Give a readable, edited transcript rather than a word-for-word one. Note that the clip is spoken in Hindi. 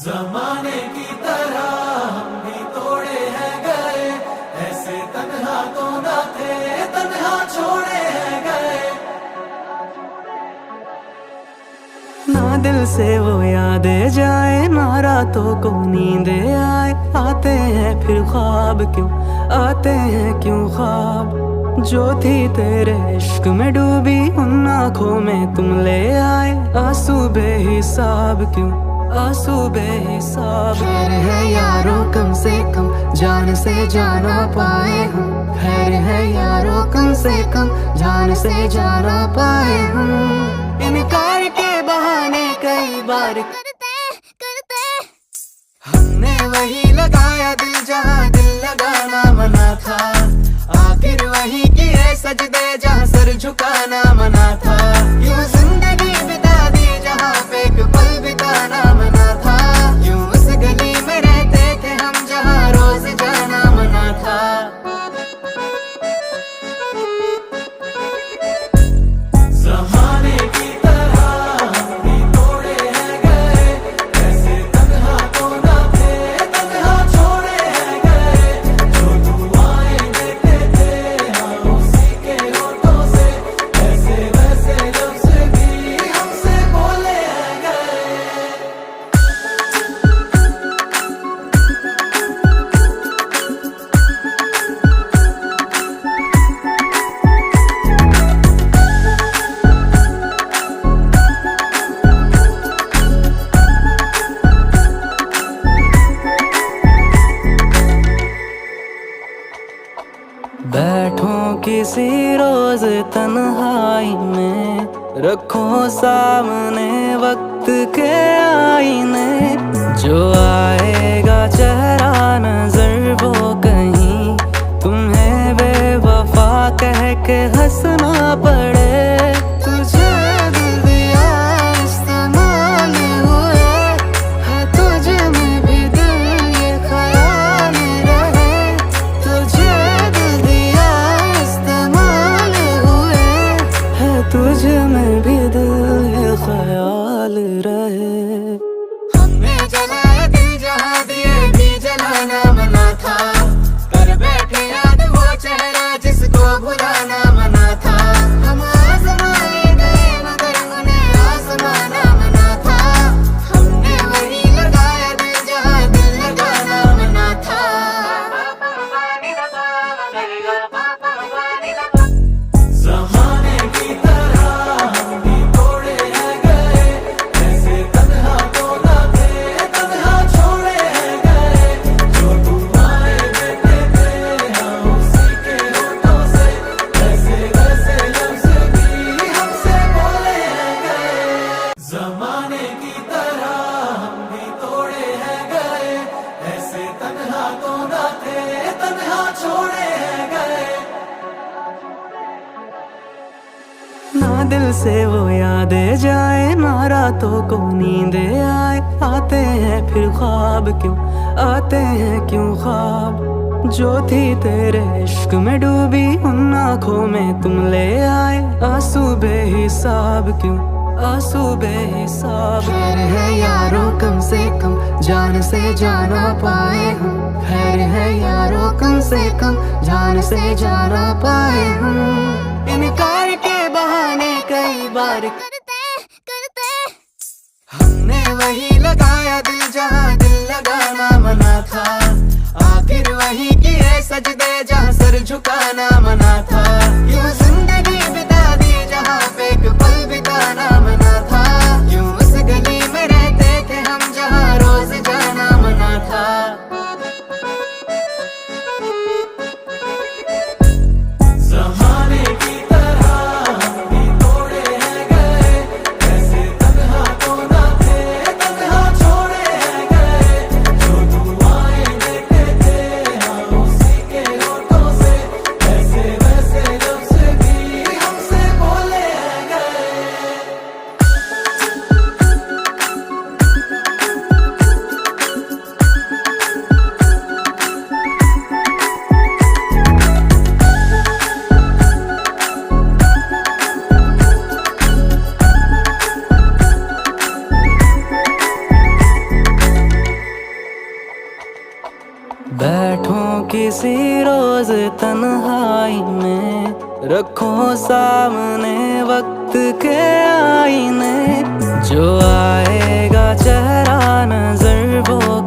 जमाने की तरह हम भी तोड़े हैं गए, ऐसे तन्हा तो ना थे, तन्हा छोड़े हैं गए। ना दिल से वो यादें जाए, ना रातों को नींदे आए। आते हैं फिर ख्वाब क्यों, आते हैं क्यों ख्वाब। जो थी तेरे इश्क में डूबी, उन आँखों में तुम ले आए। आंसू बेहिसाब क्यों, आंसू बेहिसाब। खैर है यारों कम से कम जान से जाना पाए हम। खैर है यारों कम से कम जान से जाना पाए हम। इनकार के बहाने कई बार करते हमने वही लगाया दिल जहाँ दिल लगाना मना था। आखिर वही किए सजदे जहाँ सर झुकाना मना था। यूं जिंदगी बिता दी जहाँ पे एक पल बिताना मना था। यूं उस गली में रहते थे हम जहाँ रोज जाना मना था। जमाने की तरह हम भी तोड़े हैं गए, ऐसे तन्हा तो ना थे, तन्हा छोड़े हैं गए। जो दुआएं देते थे हम उसी के होठों से, ऐसे वैसे लफ्ज़ भी हमसे बोले हैं गए। बैठो किसी रोज तन्हाई में, रखो सामने वक्त के आईने। जो आएगा चेहरा नजर वो कहीं तुम्हें बेवफा कह के हंसना पड़े। तुझे दिल दिया इस्तेमाल हुए है, तुझे में भी दिल ये ख्याल रहे। तुझे दिल दिया इस्तेमाल हुए है, तुझे में भी दिल ये ख्याल रहे। हमने जलाया दिल जहाँ दिए भी जलाना मना था। कर बैठे याद वो चेहरा जिसको भुलाना मना था। हम आजमाए गए मगर उन्हें आजमाना मना था। हमने वही लगाया दिल जहाँ दिल लगाना मना था। जमाने की तरह हम भी तोड़े हैं गए, ऐसे तन्हा तो ना थे, तन्हा छोड़े हैं गए। जो दुआएं देते थे हम उसी के होठों से, ऐसे वैसे लफ्ज़ भी हमसे बोले हैं गए। जमाने की तरह हम भी तोड़े हैं गए, ऐसे तन्हा तो ना थे, तन्हा छोड़े हैं गए। ना दिल से वो यादें जाए, ना रातों को नींदे आए। आते हैं फिर ख्वाब क्यों, आते हैं क्यों ख्वाब। जो थी तेरे इश्क में डूबी, उन आँखों में तुम ले आए। आंसू बेहिसाब क्यों, आंसू बेहिसाब। खैर है यारों कम से कम जान से जाना पाए हम। खैर है यारों कम से कम जान से जाना पाए हम। इनकार के बहाने कई बार करते हमने वही लगाया दिल जहाँ दिल लगाना मना था। आखिर वही किए सजदे जहाँ सर झुकाना मना था। यूं जिंदगी बिता दी जहाँ पे एक पल बिताना मना था। यूं उस गली में रहते थे हम जहाँ रोज जाना मना था। जमाने की तरह हम भी तोड़े हैं गए, ऐसे तन्हा तो ना थे, तन्हा छोड़े किसी रोज तन्हाई में रखो सामने वक्त के आईने, जो आएगा चेहरा नजर वो